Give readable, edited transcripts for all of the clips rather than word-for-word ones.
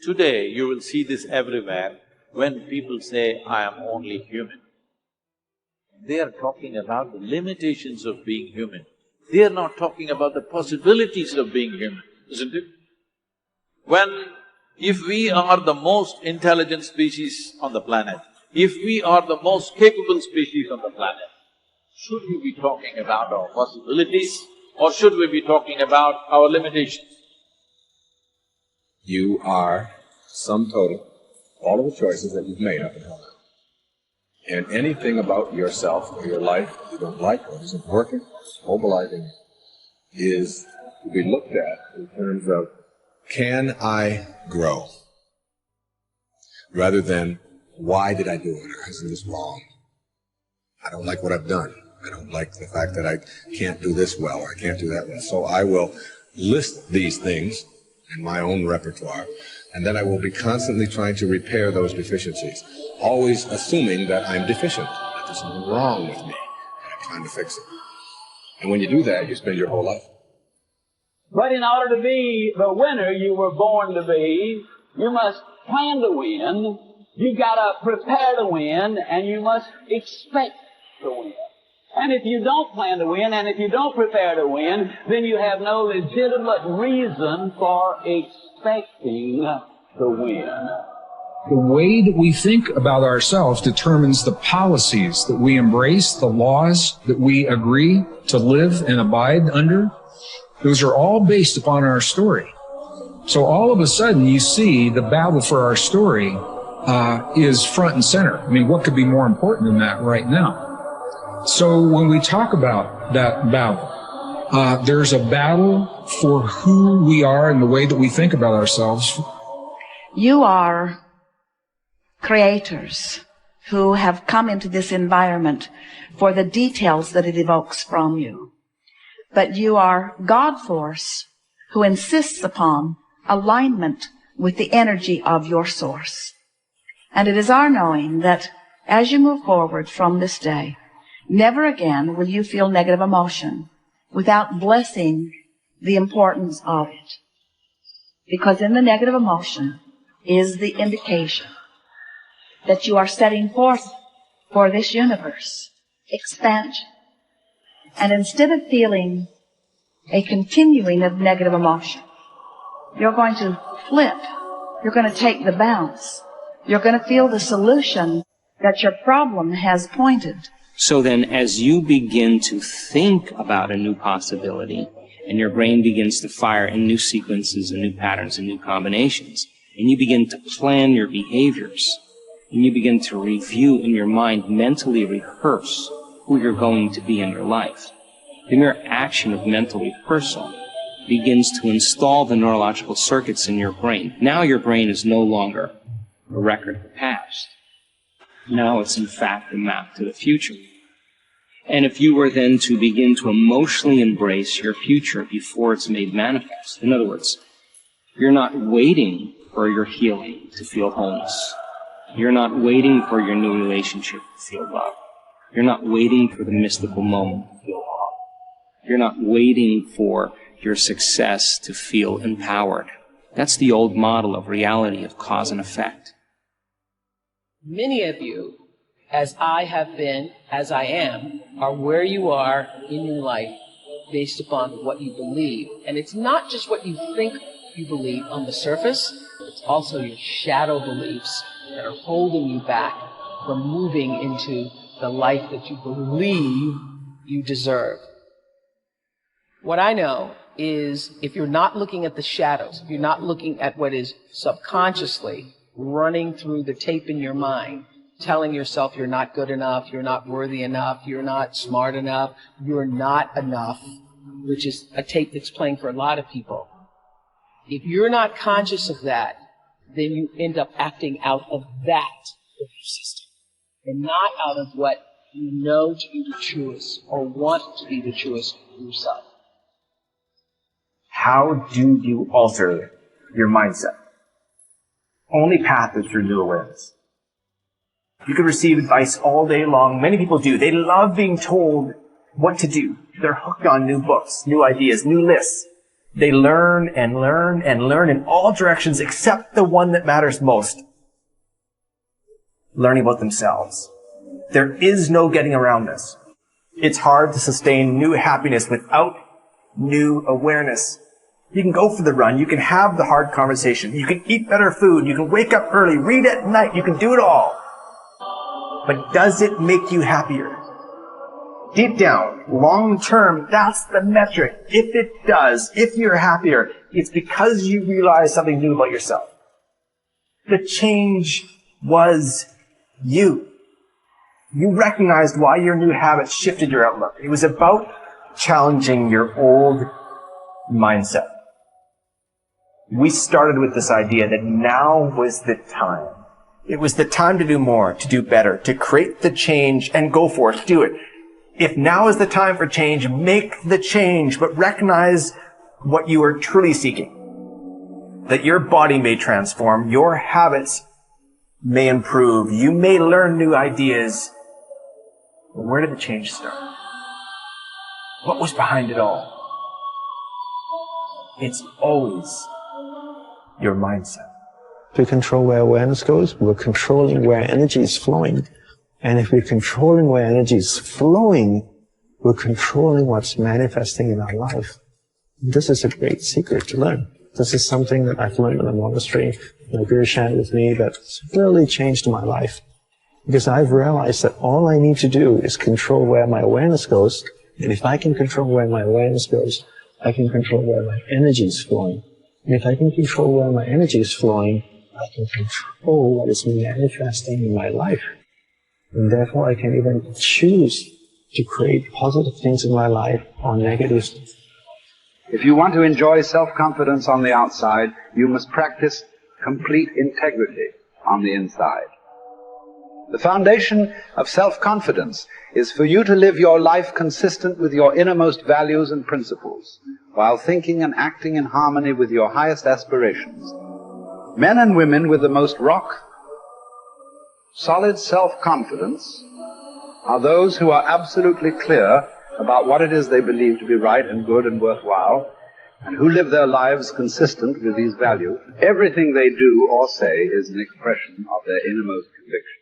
Today, you will see this everywhere. When people say, I am only human, they are talking about the limitations of being human. They are not talking about the possibilities of being human, isn't it? If we are the most intelligent species on the planet, if we are the most capable species on the planet, should we be talking about our possibilities or should we be talking about our limitations? You are sum total, all of the choices that you've made up until now. And anything about yourself or your life that you don't like or isn't working, mobilizing, is to be looked at in terms of, can I grow? Rather than, why did I do it, or isn't this wrong? I don't like what I've done. I don't like the fact that I can't do this well, or I can't do that well. So I will list these things in my own repertoire, and then I will be constantly trying to repair those deficiencies, always assuming that I'm deficient, that there's something wrong with me, and I'm trying to fix it. And when you do that, you spend your whole life. But in order to be the winner you were born to be, you must plan to win, you've got to prepare to win, and you must expect to win. And if you don't plan to win, and if you don't prepare to win, then you have no legitimate reason for expecting to win. The way that we think about ourselves determines the policies that we embrace, the laws that we agree to live and abide under. Those are all based upon our story. So all of a sudden you see the battle for our story is front and center. I mean, what could be more important than that right now? So when we talk about that battle, there's a battle for who we are and the way that we think about ourselves. You are creators who have come into this environment for the details that it evokes from you. But you are God force who insists upon alignment with the energy of your source. And it is our knowing that as you move forward from this day, never again will you feel negative emotion without blessing the importance of it. Because in the negative emotion is the indication that you are setting forth for this universe expansion. And instead of feeling a continuing of negative emotion, you're going to flip. You're going to take the bounce. You're going to feel the solution that your problem has pointed. So then, as you begin to think about a new possibility, and your brain begins to fire in new sequences and new patterns and new combinations, and you begin to plan your behaviors, and you begin to review in your mind, mentally rehearse who you're going to be in your life, the mere action of mental rehearsal begins to install the neurological circuits in your brain. Now your brain is no longer a record of the past. Now it's in fact a map to the future. And if you were then to begin to emotionally embrace your future before it's made manifest, in other words, you're not waiting for your healing to feel wholeness. You're not waiting for your new relationship to feel love. You're not waiting for the mystical moment to feel awe. You're not waiting for your success to feel empowered. That's the old model of reality, of cause and effect. Many of you, as I have been, as I am, are where you are in your life based upon what you believe. And it's not just what you think you believe on the surface, it's also your shadow beliefs that are holding you back from moving into the life that you believe you deserve. What I know is if you're not looking at the shadows, if you're not looking at what is subconsciously running through the tape in your mind, telling yourself you're not good enough, you're not worthy enough, you're not smart enough, you're not enough, which is a tape that's playing for a lot of people. If you're not conscious of that, then you end up acting out of that belief system and not out of what you know to be the truest or want to be the truest for yourself. How do you alter your mindset? Only path is through new awareness. You can receive advice all day long. Many people do. They love being told what to do. They're hooked on new books, new ideas, new lists. They learn and learn and learn in all directions except the one that matters most. Learning about themselves. There is no getting around this. It's hard to sustain new happiness without new awareness. You can go for the run. You can have the hard conversation. You can eat better food. You can wake up early, read at night. You can do it all. But does it make you happier? Deep down, long term, that's the metric. If it does, if you're happier, it's because you realize something new about yourself. The change was you. You recognized why your new habits shifted your outlook. It was about challenging your old mindset. We started with this idea that now was the time. It was the time to do more, to do better, to create the change and go for it. Do it. If now is the time for change, make the change, but recognize what you are truly seeking. That your body may transform, your habits may improve, you may learn new ideas. But where did the change start? What was behind it all? It's always your mindset. To control where awareness goes, we're controlling where energy is flowing. And if we're controlling where energy is flowing, we're controlling what's manifesting in our life. This is a great secret to learn. This is something that I've learned in the monastery. My guru shared with me that's really changed my life. Because I've realized that all I need to do is control where my awareness goes. And if I can control where my awareness goes, I can control where my energy is flowing. And if I can control where my energy is flowing, I can control what is manifesting in my life. And therefore, I can even choose to create positive things in my life or negative. If you want to enjoy self-confidence on the outside, you must practice complete integrity on the inside. The foundation of self-confidence is for you to live your life consistent with your innermost values and principles, while thinking and acting in harmony with your highest aspirations. Men and women with the most solid self-confidence are those who are absolutely clear about what it is they believe to be right and good and worthwhile, and who live their lives consistent with these values. Everything they do or say is an expression of their innermost conviction.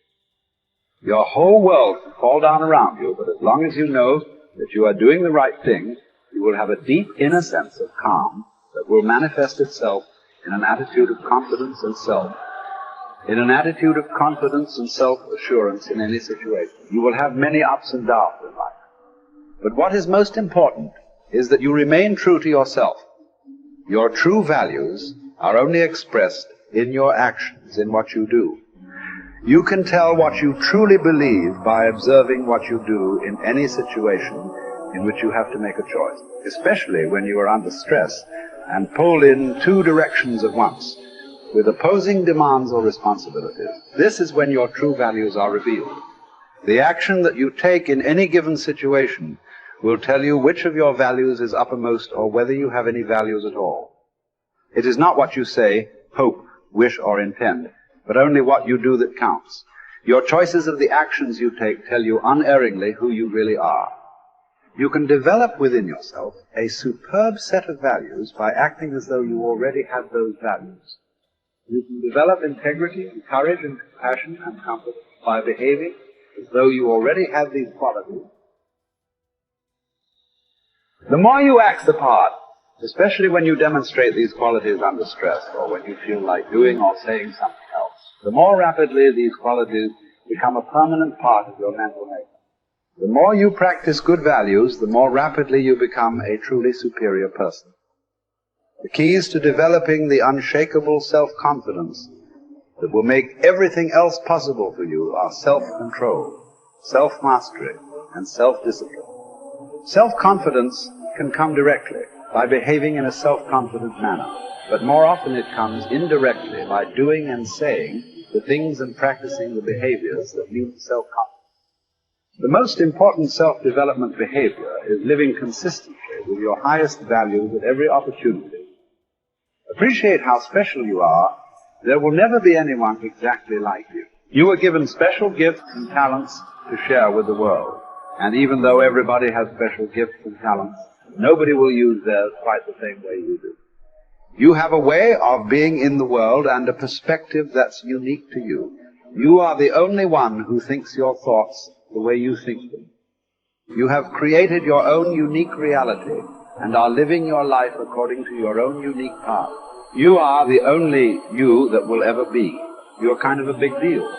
Your whole world can fall down around you, but as long as you know that you are doing the right thing, you will have a deep inner sense of calm that will manifest itself in an attitude of confidence and self. In an attitude of confidence and self-assurance in any situation. You will have many ups and downs in life. But what is most important is that you remain true to yourself. Your true values are only expressed in your actions, in what you do. You can tell what you truly believe by observing what you do in any situation in which you have to make a choice, especially when you are under stress and pulled in two directions at once, with opposing demands or responsibilities. This is when your true values are revealed. The action that you take in any given situation will tell you which of your values is uppermost or whether you have any values at all. It is not what you say, hope, wish, or intend, but only what you do that counts. Your choices of the actions you take tell you unerringly who you really are. You can develop within yourself a superb set of values by acting as though you already had those values. You can develop integrity and courage and compassion and comfort by behaving as though you already had these qualities. The more you act the part, especially when you demonstrate these qualities under stress or when you feel like doing or saying something else, the more rapidly these qualities become a permanent part of your mental makeup. The more you practice good values, the more rapidly you become a truly superior person. The keys to developing the unshakable self-confidence that will make everything else possible for you are self-control, self-mastery, and self-discipline. Self-confidence can come directly by behaving in a self-confident manner, but more often it comes indirectly by doing and saying the things and practicing the behaviors that lead to self-confidence. The most important self-development behavior is living consistently with your highest values at every opportunity. Appreciate how special you are. There will never be anyone exactly like you. You are given special gifts and talents to share with the world. And even though everybody has special gifts and talents, Nobody will use theirs quite the same way you do. You have a way of being in the world and a perspective that's unique to you. You are the only one who thinks your thoughts the way you think them. You have created your own unique reality and are living your life according to your own unique path. You are the only you that will ever be. You're kind of a big deal.